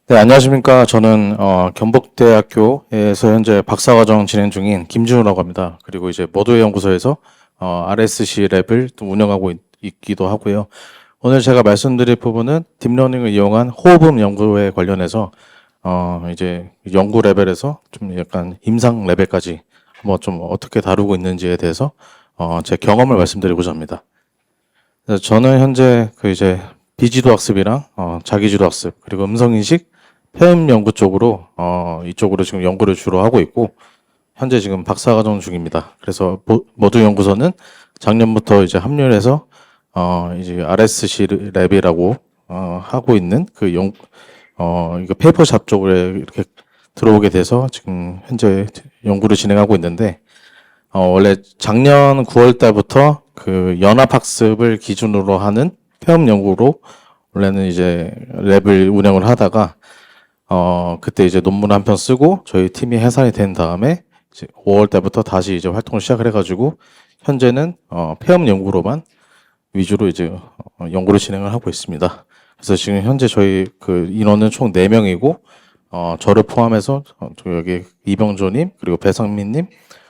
네, 안녕하십니까. 저는 경북대학교에서 현재 박사과정 진행 중인 김준우라고 합니다. 그리고 이제 머두의 연구소에서 RSC 랩을 또 운영하고 있기도 하고요. 오늘 제가 말씀드릴 부분은 딥러닝을 이용한 호흡음 연구에 관련해서 이제 연구 레벨에서 좀 약간 임상 레벨까지 뭐 좀 어떻게 다루고 있는지에 대해서 제 경험을 말씀드리고자 합니다. 그래서 저는 현재 그 이제 비지도 학습이랑 자기주도 학습 그리고 음성인식 폐음 연구 쪽으로 이쪽으로 지금 연구를 주로 하고 있고 현재 지금 박사과정 중입니다. 그래서 모두 연구소는 작년부터 이제 합류를 해서 이제 RSC 랩이라고 하고 있는 그 이거 페이퍼샵 쪽으로 이렇게 들어오게 돼서 지금 현재 연구를 진행하고 있는데 원래 작년 9월 달부터 그 연합학습을 기준으로 하는 폐업 연구로 원래는 이제 랩을 운영을 하다가 그때 이제 논문 한 편 쓰고 저희 팀이 해산이 된 다음에 이제 5월 달부터 다시 이제 활동을 시작을 해가지고 현재는 폐업 연구로만 위주로 이제 연구를 진행을 하고 있습니다. 그래서 지금 현재 저희 그 인원은 총 4명이고 저를 포함해서 여기 이병조님 그리고 배상민님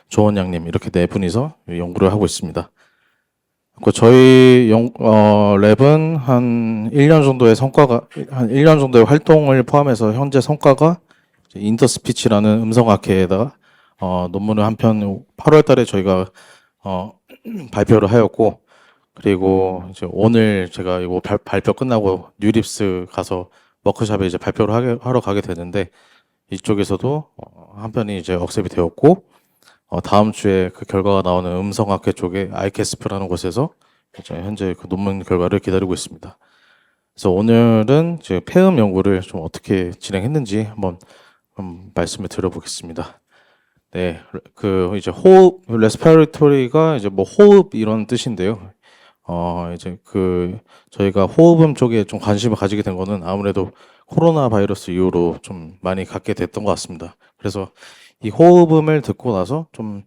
조원양님 이렇게 네 분이서 연구를 하고 있습니다. 그 저희 랩은 한 1년 정도의 성과가 한 1년 정도의 활동을 포함해서 현재 성과가 인터스피치라는 음성학회에다가 논문을 한 편 8월 달에 저희가 발표를 하였고 그리고 이제 오늘 제가 이거 발표 끝나고 뉴립스 가서 워크숍에 이제 발표를 하러 가게 되는데 이쪽에서도 한 편이 이제 억셉이 되었고 다음 주에 그 결과가 나오는 음성학회 쪽에 아이캐스프라는 곳에서 이제 현재 그 논문 결과를 기다리고 있습니다. 그래서 오늘은 이제 폐음 연구를 좀 어떻게 진행했는지 한번 말씀을 드려보겠습니다. 네, 그 이제 호흡, 레스피레토리가 이제 뭐 호흡 이런 뜻인데요. 이제 그 저희가 호흡음 쪽에 좀 관심을 가지게 된 거는 아무래도 코로나 바이러스 이후로 좀 많이 갖게 됐던 것 같습니다. 그래서 이 호흡음을 듣고 나서 좀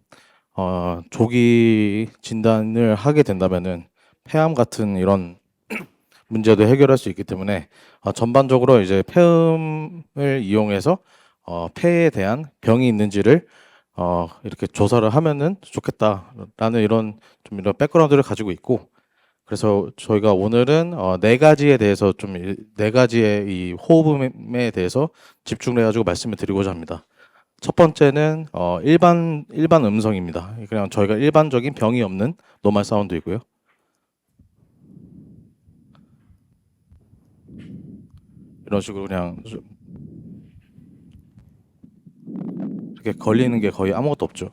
조기 진단을 하게 된다면은 폐암 같은 이런 문제도 해결할 수 있기 때문에 전반적으로 이제 폐음을 이용해서 폐에 대한 병이 있는지를 이렇게 조사를 하면은 좋겠다라는 이런 좀 이런 백그라운드를 가지고 있고 그래서 저희가 오늘은 네 가지에 대해서 좀 네 가지의 이 호흡음에 대해서 집중을 해가지고 말씀을 드리고자 합니다. 첫 번째는 일반 음성입니다. 그냥 저희가 일반적인 병이 없는 노멀 사운드이고요. 이런 식으로 그냥 이렇게 걸리는 게 거의 아무것도 없죠.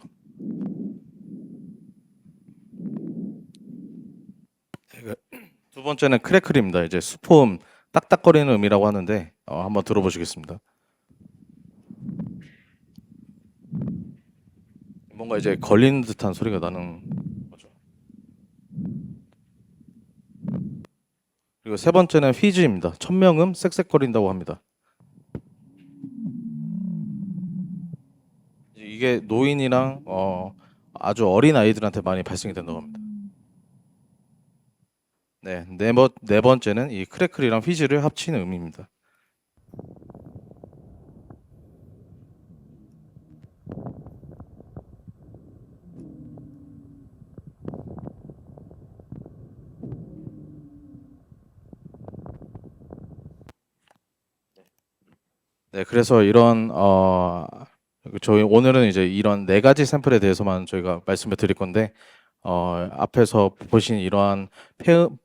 두 번째는 크래클입니다. 이제 수포음 딱딱거리는 음이라고 하는데 한번 들어보시겠습니다. 뭔가 이제 걸리는 듯한 소리가 나는 거죠. 그리고 세 번째는 휘즈입니다. 천명음 쌕쌕거린다고 합니다. 이게 노인이랑 아주 어린 아이들한테 많이 발생이 된다고 합니다. 네, 네 번째는 이 크래클이랑 휘즈를 합친 음입니다. 네, 그래서 이런 저희 오늘은 이제 이런 네 가지 샘플에 대해서만 저희가 말씀을 드릴 건데 앞에서 보신 이러한 폐음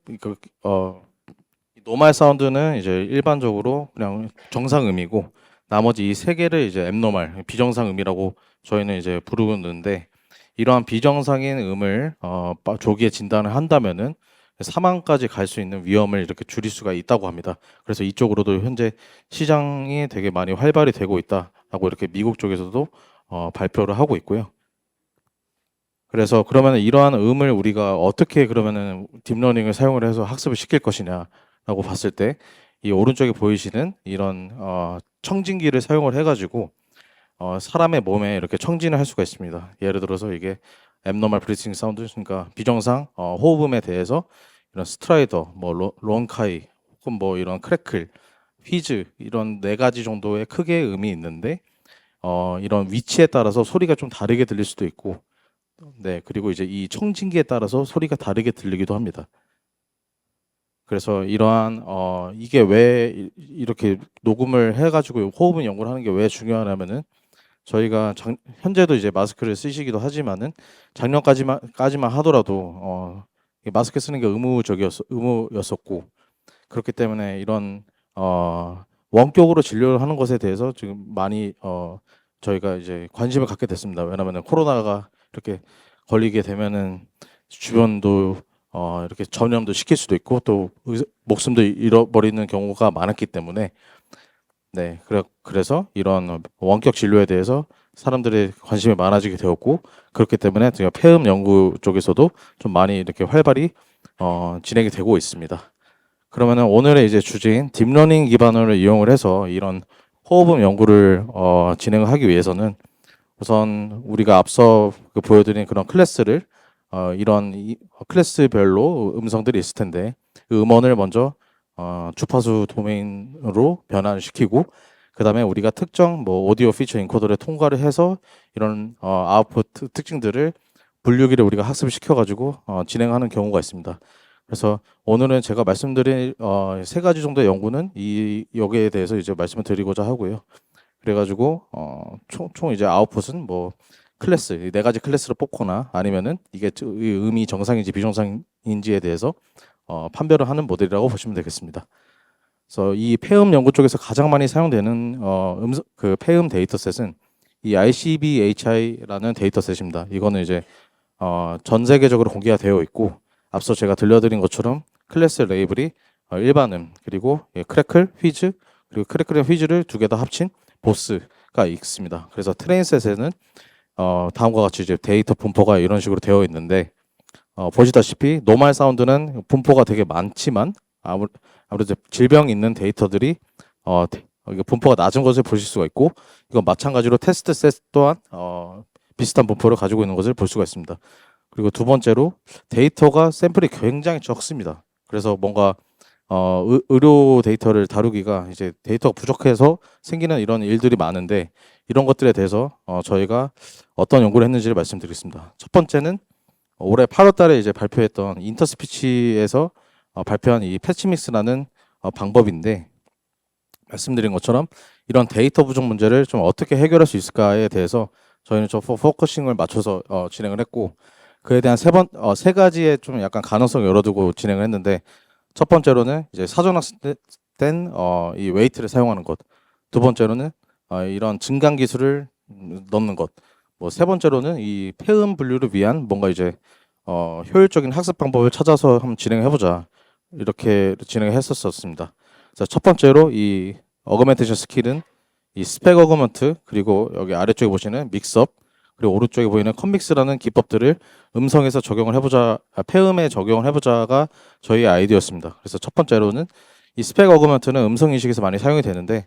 노말 사운드는 이제 일반적으로 그냥 정상음이고 나머지 이 세 개를 이제 앱노말 비정상음이라고 저희는 이제 부르는데 이러한 비정상인 음을 조기에 진단을 한다면은 사망까지 갈 수 있는 위험을 이렇게 줄일 수가 있다고 합니다. 그래서 이쪽으로도 현재 시장이 되게 많이 활발히 되고 있다라고 이렇게 미국 쪽에서도 발표를 하고 있고요. 그래서 그러면 이러한 음을 우리가 어떻게 그러면은 딥러닝을 사용을 해서 학습을 시킬 것이냐라고 봤을 때 이 오른쪽에 보이시는 이런 청진기를 사용을 해가지고 사람의 몸에 이렇게 청진을 할 수가 있습니다. 예를 들어서 이게 abnormal breathing 사운드, 그러니까 비정상 호흡음에 대해서 이런 스트라이더, 뭐 론카이 혹은 뭐 이런 크래클 휘즈 이런 네 가지 정도의 크게 음이 있는데 이런 위치에 따라서 소리가 좀 다르게 들릴 수도 있고 네, 그리고 이제 이 청진기에 따라서 소리가 다르게 들리기도 합니다. 그래서 이러한 이게 왜 이렇게 녹음을 해가지고 호흡은 연구를 하는 게 왜 중요하냐면은 저희가 현재도 이제 마스크를 쓰시기도 하지만은 작년까지만 하더라도 이 마스크 쓰는 게 의무였었고 그렇기 때문에 이런 원격으로 진료를 하는 것에 대해서 지금 많이 저희가 이제 관심을 갖게 됐습니다. 왜냐하면 코로나가 이렇게 걸리게 되면은 주변도 이렇게 전염도 시킬 수도 있고 또 목숨도 잃어버리는 경우가 많았기 때문에 네, 그래서 이런 원격 진료에 대해서 사람들의 관심이 많아지게 되었고 그렇기 때문에 제가 폐음 연구 쪽에서도 좀 많이 이렇게 활발히 진행이 되고 있습니다. 그러면은 오늘의 이제 주제인 딥러닝 기반을 이용을 해서 이런 호흡음 연구를 진행을 하기 위해서는 우선 우리가 앞서 그 보여드린 그런 클래스를 이런 클래스별로 음성들이 있을 텐데 그 음원을 먼저 주파수 도메인으로 변환시키고 그다음에 우리가 특정 뭐 오디오 피처 인코더를 통과를 해서 이런 아웃풋 특징들을 분류기를 우리가 학습을 시켜가지고 진행하는 경우가 있습니다. 그래서 오늘은 제가 말씀드린 세 가지 정도의 연구는 여기에 대해서 이제 말씀을 드리고자 하고요. 그래가지고 총 이제 아웃풋은 뭐 클래스 이 네 가지 클래스를 뽑거나 아니면은 이게 이 음이 정상인지 비정상인지에 대해서 판별을 하는 모델이라고 보시면 되겠습니다. 그래서 이 폐음 연구 쪽에서 가장 많이 사용되는 그 폐음 데이터셋은 이 ICBHI라는 데이터셋입니다. 이거는 이제 전 세계적으로 공개가 되어 있고 앞서 제가 들려드린 것처럼 클래스 레이블이 일반음 그리고 크래클, 휘즈 그리고 크래클과 휘즈를 두 개 다 합친 보스가 있습니다. 그래서 트레인셋에는 다음과 같이 이제 데이터 분포가 이런 식으로 되어 있는데 보시다시피 노멀 사운드는 분포가 되게 많지만 아무래도 질병 있는 데이터들이 이게 분포가 낮은 것을 보실 수가 있고 이건 마찬가지로 테스트 셋 또한 비슷한 분포를 가지고 있는 것을 볼 수가 있습니다. 그리고 두 번째로 데이터가 샘플이 굉장히 적습니다. 그래서 뭔가 의료 데이터를 다루기가 이제 데이터가 부족해서 생기는 이런 일들이 많은데 이런 것들에 대해서 저희가 어떤 연구를 했는지를 말씀드리겠습니다. 첫 번째는 올해 8월 달에 이제 발표했던 인터스피치에서 발표한 이 패치믹스라는 방법인데 말씀드린 것처럼 이런 데이터 부족 문제를 좀 어떻게 해결할 수 있을까에 대해서 저희는 좀 포커싱을 맞춰서 진행을 했고 그에 대한 세 가지의 좀 약간 가능성을 열어두고 진행을 했는데 첫 번째로는 이제 사전 학습된 이 웨이트를 사용하는 것, 두 번째로는 이런 증강 기술을 넣는 것, 뭐 세 번째로는 이 폐음 분류를 위한 뭔가 이제 효율적인 학습 방법을 찾아서 한번 진행해 보자 이렇게 진행을 했었습니다. 그래서 첫 번째로 이 어거멘테이션 스킬은 이 스펙 어거먼트 그리고 여기 아래쪽에 보시는 믹스업 그리고 오른쪽에 보이는 컴믹스라는 기법들을 음성에서 적용을 해보자, 폐음에 적용을 해보자가 저희의 아이디어였습니다. 그래서 첫 번째로는 이 스펙 어그먼트는 음성 인식에서 많이 사용이 되는데,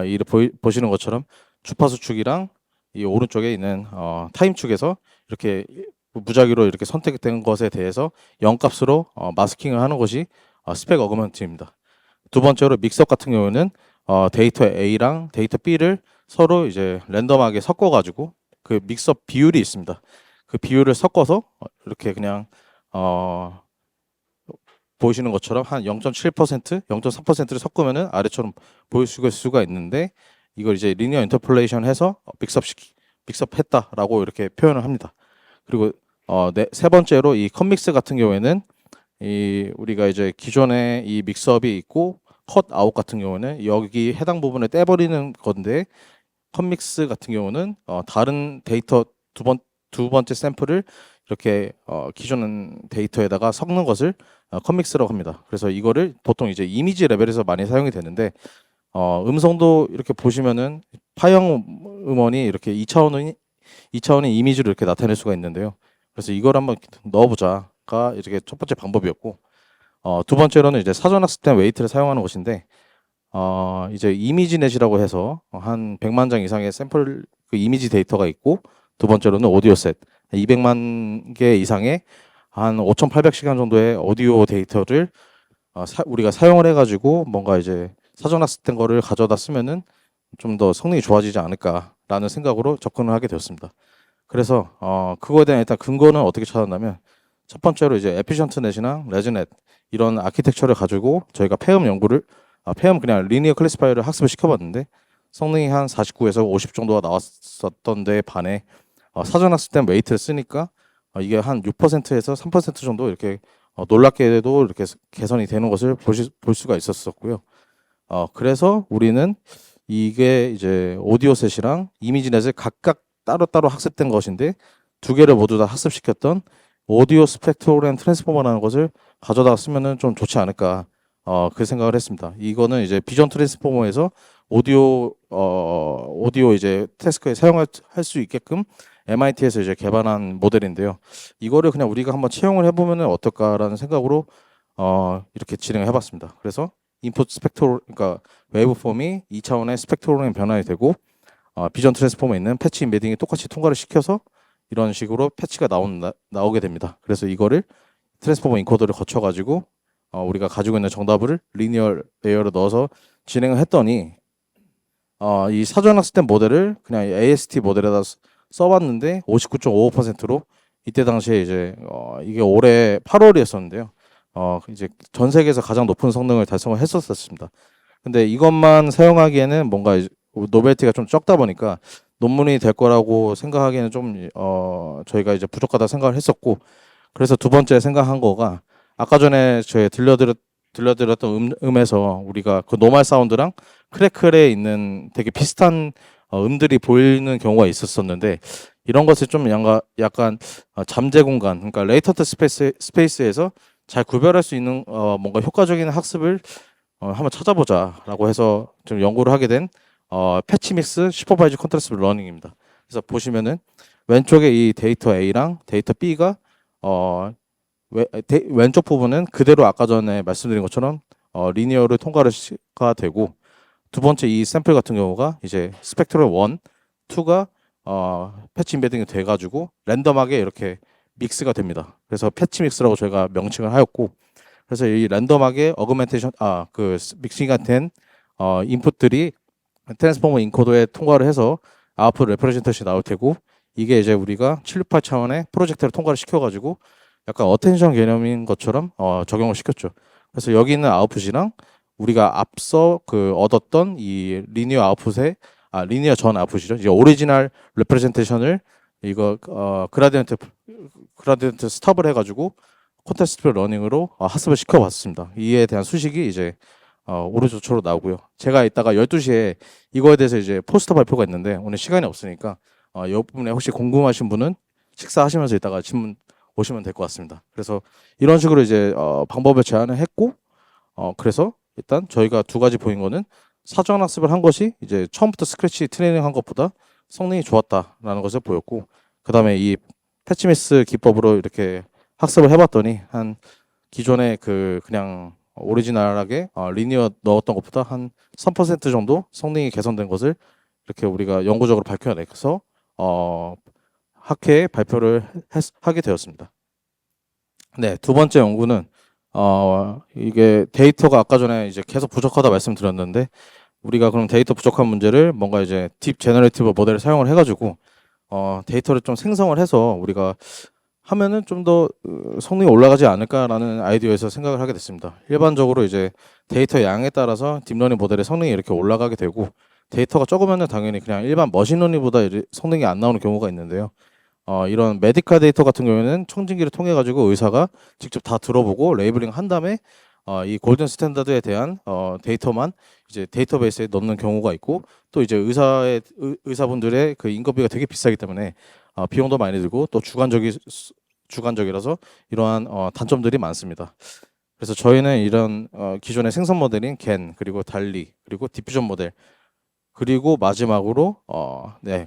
이 보시는 것처럼 주파수 축이랑 이 오른쪽에 있는 타임 축에서 이렇게 무작위로 이렇게 선택된 것에 대해서 0값으로 마스킹을 하는 것이 스펙 어그먼트입니다. 두 번째로 믹스업 같은 경우는 데이터 A랑 데이터 B를 서로 이제 랜덤하게 섞어가지고 그 믹스업 비율이 있습니다. 그 비율을 섞어서 이렇게 그냥 보이시는 것처럼 한 0.7%, 0.3%를 섞으면은 아래처럼 보일 수가 있는데 이걸 이제 리니어 인터폴레이션 해서 믹스업했다라고 이렇게 표현을 합니다. 그리고 세 번째로 이 컷믹스 같은 경우에는 이 우리가 이제 기존에 이 믹스업이 있고 컷 아웃 같은 경우는 여기 해당 부분을 떼버리는 건데 컷믹스 같은 경우는 다른 데이터 두 번째 샘플을 이렇게 기존 데이터에다가 섞는 것을 컷믹스라고 합니다. 그래서 이거를 보통 이제 이미지 레벨에서 많이 사용이 되는데 음성도 이렇게 보시면은 파형 음원이 이렇게 2차원의 이미지로 이렇게 나타낼 수가 있는데요. 그래서 이걸 한번 넣어보자가 이렇게 첫 번째 방법이었고 두 번째로는 이제 사전 학습된 웨이트를 사용하는 것인데 이제 이미지넷이라고 해서 한 100만 장 이상의 샘플 그 이미지 데이터가 있고 두 번째로는 오디오셋 200만 개 이상의 한 5,800시간 정도의 오디오 데이터를 우리가 사용을 해가지고 뭔가 이제 사전학습된 거를 가져다 쓰면은 좀 더 성능이 좋아지지 않을까라는 생각으로 접근을 하게 되었습니다. 그래서 그거에 대한 일단 근거는 어떻게 찾았냐면 첫 번째로 이제 에피션트넷이나 레즈넷 이런 아키텍처를 가지고 저희가 폐음 연구를 폐음 그냥 리니어 클래시파이어를 학습을 시켜봤는데 성능이 한 49에서 50 정도가 나왔었던 데 반해 사전 학습 때 웨이트를 쓰니까 이게 한 6%에서 3% 정도 이렇게 놀랍게도 이렇게 개선이 되는 것을 볼 수가 있었었고요. 그래서 우리는 이게 이제 오디오셋이랑 이미지넷을 각각 따로따로 학습된 것인데 두 개를 모두 다 학습시켰던 오디오 스펙트로램 트랜스포머라는 것을 가져다 쓰면은 좀 좋지 않을까 그 생각을 했습니다. 이거는 이제 비전 트랜스포머에서 오디오 이제 태스크에 사용할 수 있게끔 MIT에서 이제 개발한 모델인데요. 이거를 그냥 우리가 한번 채용을 해보면은 어떨까라는 생각으로 이렇게 진행을 해봤습니다. 그래서 인풋 스펙트로 그러니까 웨이브폼이 2차원의 스펙트로램 변환이 되고 비전 트랜스포머에 있는 패치 인베딩이 똑같이 통과를 시켜서 이런 식으로 패치가 나오게 됩니다. 그래서 이거를 트랜스포머 인코더를 거쳐가지고 우리가 가지고 있는 정답을 리니어 레이어로 넣어서 진행을 했더니 이 사전 학습된 모델을 그냥 AST 모델에다 써봤는데 59.55%로 이때 당시에 이제 이게 올해 8월이었었는데요. 이제 전 세계에서 가장 높은 성능을 달성을 했었습니다. 근데 이것만 사용하기에는 뭔가 노벨티가 좀 적다 보니까 논문이 될 거라고 생각하기에는 좀 저희가 이제 부족하다 생각을 했었고 그래서 두 번째 생각한 거가 아까 전에 저희 들려드렸던 음에서 우리가 그 노말 사운드랑 크래클에 있는 되게 비슷한 음들이 보이는 경우가 있었었는데 이런 것을 좀 약간 잠재 공간 그러니까 레이턴트 스페이스에서 잘 구별할 수 있는 뭔가 효과적인 학습을 한번 찾아보자라고 해서 좀 연구를 하게 된 패치 믹스 슈퍼바이즈 컨트라스트 러닝입니다. 그래서 보시면은 왼쪽에 이 데이터 A랑 데이터 B가 왼쪽 부분은 그대로 아까 전에 말씀드린 것처럼 리니어를 통과가 되고 두 번째 이 샘플 같은 경우가 이제 스펙트럴 1, 2가 패치 인베딩이 돼가지고 랜덤하게 이렇게 믹스가 됩니다. 그래서 패치 믹스라고 저희가 명칭을 하였고 그래서 이 랜덤하게 어그멘테이션 그 믹싱이 된 인풋들이 트랜스포머 인코더에 통과를 해서 아웃풋 레프레젠테이션이 나올 테고 이게 이제 우리가 768 차원의 프로젝트를 통과를 시켜가지고 약간 어텐션 개념인 것처럼 적용을 시켰죠. 그래서 여기 있는 아웃풋이랑 우리가 앞서 그 얻었던 이 리니어 아웃풋의 리니어 전 아웃풋이죠. 이제 오리지널 레프레젠테이션을 이거 그라디언트 스탑을 해가지고 콘테스트 러닝으로 학습을 시켜봤습니다. 이에 대한 수식이 이제 오른쪽으로 나오고요. 제가 이따가 12시에 이거에 대해서 이제 포스터 발표가 있는데 오늘 시간이 없으니까 이 부분에 혹시 궁금하신 분은 식사하시면서 이따가 질문 오시면 될 것 같습니다. 그래서 이런 식으로 이제 방법을 제안을 했고 그래서 일단 저희가 두 가지 보인 거는 사전 학습을 한 것이 이제 처음부터 스크래치 트레이닝 한 것보다 성능이 좋았다라는 것을 보였고 그 다음에 이 패치미스 기법으로 이렇게 학습을 해봤더니 한 기존에 그냥 오리지널하게 리니어 넣었던 것보다 한 3% 정도 성능이 개선된 것을 이렇게 우리가 영구적으로 밝혀내서 학회에 발표를 하게 되었습니다. 네, 두 번째 연구는 이게 데이터가 아까 전에 이제 계속 부족하다 말씀드렸는데 우리가 그럼 데이터 부족한 문제를 뭔가 이제 딥 제너레이티브 모델을 사용을 해가지고 데이터를 좀 생성을 해서 우리가 하면은 좀 더 성능이 올라가지 않을까라는 아이디어에서 생각을 하게 됐습니다. 일반적으로 이제 데이터 양에 따라서 딥러닝 모델의 성능이 이렇게 올라가게 되고 데이터가 적으면은 당연히 그냥 일반 머신러닝보다 성능이 안 나오는 경우가 있는데요. 이런 메디컬 데이터 같은 경우에는 청진기를 통해 가지고 의사가 직접 다 들어보고 레이블링 한 다음에 이 골든 스탠다드에 대한 데이터만 이제 데이터베이스에 넣는 경우가 있고 또 이제 의사분들의 그 인건비가 되게 비싸기 때문에 비용도 많이 들고 또 주관적이라서 이러한 단점들이 많습니다. 그래서 저희는 이런 기존의 생성 모델인 겐 그리고 달리 그리고 디퓨전 모델 그리고 마지막으로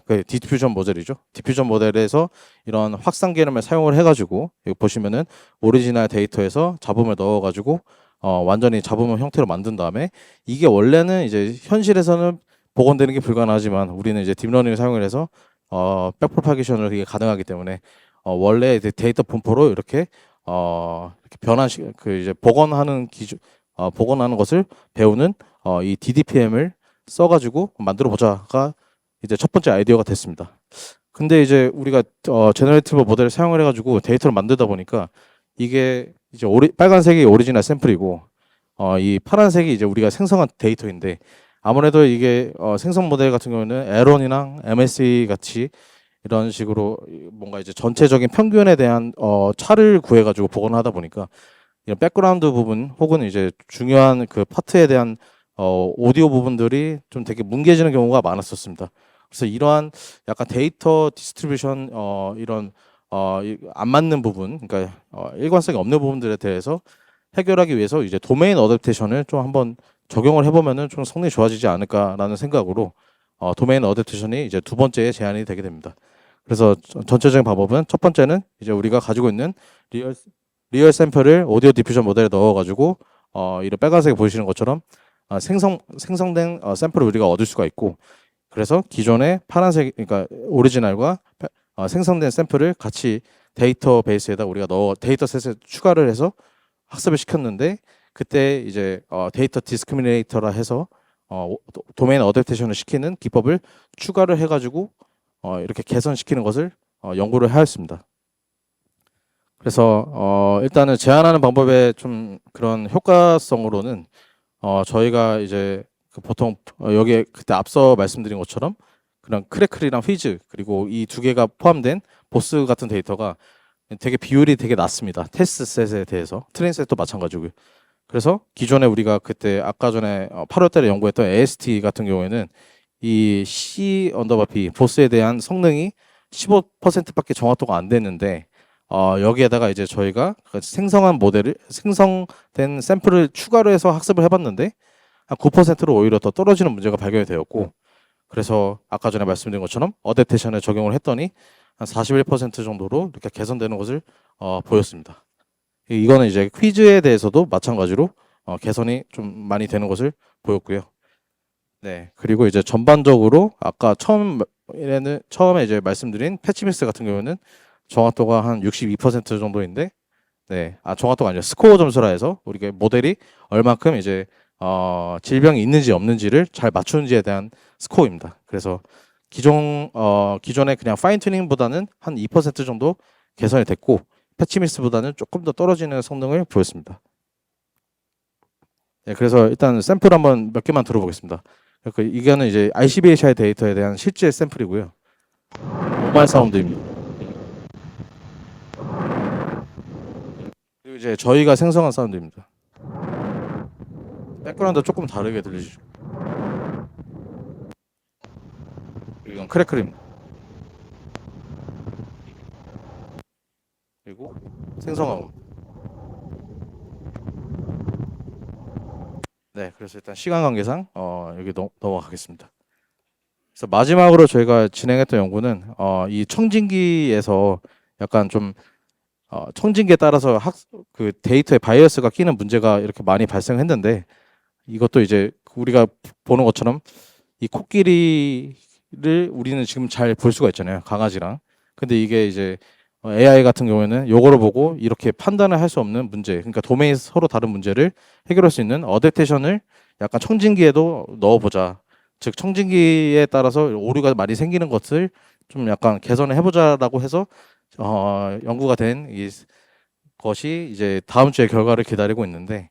그 디퓨전 모델이죠. 디퓨전 모델에서 이런 확산 개념을 사용을 해가지고 여기 보시면은 오리지널 데이터에서 잡음을 넣어가지고 완전히 잡음 형태로 만든 다음에 이게 원래는 이제 현실에서는 복원되는 게 불가능하지만 우리는 이제 딥러닝을 사용을 해서 백프로파게이션을 이게 가능하기 때문에 원래 데이터 분포로 이렇게 이렇게 그 이제 복원하는 것을 배우는 이 DDPM을 써가지고 만들어 보자가 이제 첫 번째 아이디어가 됐습니다. 근데 이제 우리가 제너레이티브 모델을 사용을 해가지고 데이터를 만들다 보니까 이게 이제 빨간색이 오리지널 샘플이고 이 파란색이 이제 우리가 생성한 데이터인데 아무래도 이게 생성 모델 같은 경우는 에런이랑 MSE 같이 이런 식으로 뭔가 이제 전체적인 평균에 대한 차를 구해가지고 복원하다 보니까 이런 백그라운드 부분 혹은 이제 중요한 그 파트에 대한 오디오 부분들이 좀 되게 뭉개지는 경우가 많았었습니다. 그래서 이러한 약간 데이터 디스트리뷰션 이런 안 맞는 부분, 그러니까 일관성이 없는 부분들에 대해서 해결하기 위해서 이제 도메인 어댑테이션을 좀 한번 적용을 해보면은 좀 성능이 좋아지지 않을까라는 생각으로 도메인 어댑테이션이 이제 두 번째에 제안이 되게 됩니다. 그래서 전체적인 방법은 첫 번째는 이제 우리가 가지고 있는 리얼 샘플을 오디오 디퓨전 모델에 넣어가지고 이런 빨간색에 보이시는 것처럼 생성된 샘플을 우리가 얻을 수가 있고, 그래서 기존의 파란색, 그러니까 오리지널과 생성된 샘플을 같이 데이터베이스에다 우리가 데이터셋에 추가를 해서 학습을 시켰는데, 그때 이제 데이터 디스크리미네이터라 해서 도메인 어댑테이션을 시키는 기법을 추가를 해가지고 이렇게 개선시키는 것을 연구를 하였습니다. 그래서 일단은 제안하는 방법의 좀 그런 효과성으로는 저희가 이제 보통 여기에 그때 앞서 말씀드린 것처럼 그런 크래클이랑 휘즈 그리고 이 두 개가 포함된 보스 같은 데이터가 되게 비율이 되게 낮습니다. 테스트셋에 대해서 트레인셋도 마찬가지고요. 그래서 기존에 우리가 그때 아까 전에 8월 달에 연구했던 AST 같은 경우에는 이 C 언더바 B 보스에 대한 성능이 15%밖에 정확도가 안 됐는데 여기에다가 이제 저희가 생성된 샘플을 추가로 해서 학습을 해봤는데 한 9%로 오히려 더 떨어지는 문제가 발견이 되었고, 그래서 아까 전에 말씀드린 것처럼 어댑테이션에 적용을 했더니 한 41% 정도로 이렇게 개선되는 것을 보였습니다. 이거는 이제 퀴즈에 대해서도 마찬가지로 개선이 좀 많이 되는 것을 보였고요. 네, 그리고 이제 전반적으로 아까 처음에 이제 말씀드린 패치믹스 같은 경우는 정확도가 한 62% 정도인데, 네, 정확도가 아니라 스코어 점수라 해서 우리가 모델이 얼만큼 이제 질병이 있는지 없는지를 잘 맞추는지에 대한 스코어입니다. 그래서 기존에 그냥 파인 튜닝보다는 한 2% 정도 개선이 됐고, 패치믹스보다는 조금 더 떨어지는 성능을 보였습니다. 네, 그래서 일단 샘플 한번 몇 개만 들어보겠습니다. 이거는 이제 ICBHI 데이터에 대한 실제 샘플이고요. 노말 사운드입니다. 그리고 이제 저희가 생성한 사운드입니다. 백그라운드 조금 다르게 들리시죠? 이건 크래클입니다. 그리고 생성하고. 네, 그래서 일단 시간 관계상 여기 넘어가겠습니다. 그래서 마지막으로 저희가 진행했던 연구는 이 청진기에서 약간 좀 청진기에 따라서 그 데이터에 바이어스가 끼는 문제가 이렇게 많이 발생했는데, 이것도 이제 우리가 보는 것처럼 이 코끼리를 우리는 지금 잘 볼 수가 있잖아요, 강아지랑. 근데 이게 이제 AI 같은 경우에는 요거를 보고 이렇게 판단을 할 수 없는 문제, 그러니까 도메인이 서로 다른 문제를 해결할 수 있는 어댑테이션을 약간 청진기에도 넣어보자. 즉 청진기에 따라서 오류가 많이 생기는 것을 좀 약간 개선을 해보자라고 해서 연구가 된 것이 이제 다음 주에 결과를 기다리고 있는데,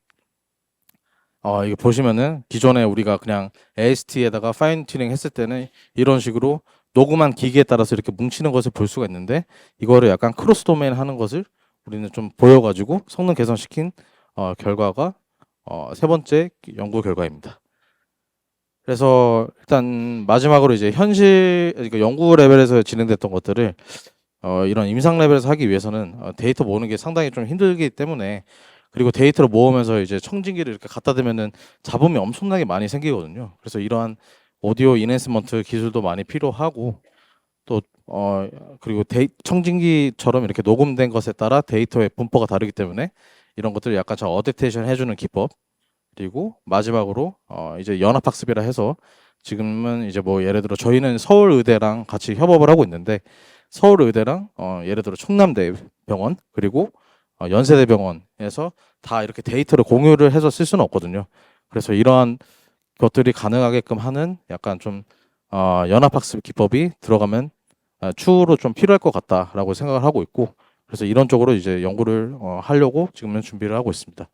이거 보시면은 기존에 우리가 그냥 AST에다가 파인 튜닝 했을 때는 이런 식으로 녹음한 기기에 따라서 이렇게 뭉치는 것을 볼 수가 있는데, 이거를 약간 크로스 도메인 하는 것을 우리는 좀 보여가지고 성능 개선시킨 결과가 세 번째 연구 결과입니다. 그래서 일단 마지막으로 이제 그러니까 연구 레벨에서 진행됐던 것들을 이런 임상 레벨에서 하기 위해서는 데이터 모으는 게 상당히 좀 힘들기 때문에, 그리고 데이터를 모으면서 이제 청진기를 이렇게 갖다 대면은 잡음이 엄청나게 많이 생기거든요. 그래서 이러한 오디오 인핸스먼트 기술도 많이 필요하고, 또 그리고 청진기처럼 이렇게 녹음된 것에 따라 데이터의 분포가 다르기 때문에 이런 것들을 약간 좀 어댑테이션 해주는 기법, 그리고 마지막으로 이제 연합학습이라 해서 지금은 이제 뭐 예를 들어 저희는 서울의대랑 같이 협업을 하고 있는데, 서울의대랑 예를 들어 충남대병원 그리고 연세대병원에서 다 이렇게 데이터를 공유를 해서 쓸 수는 없거든요. 그래서 이러한 것들이 가능하게끔 하는 약간 좀 연합학습 기법이 들어가면 추후로 좀 필요할 것 같다라고 생각을 하고 있고, 그래서 이런 쪽으로 이제 연구를 하려고 지금은 준비를 하고 있습니다.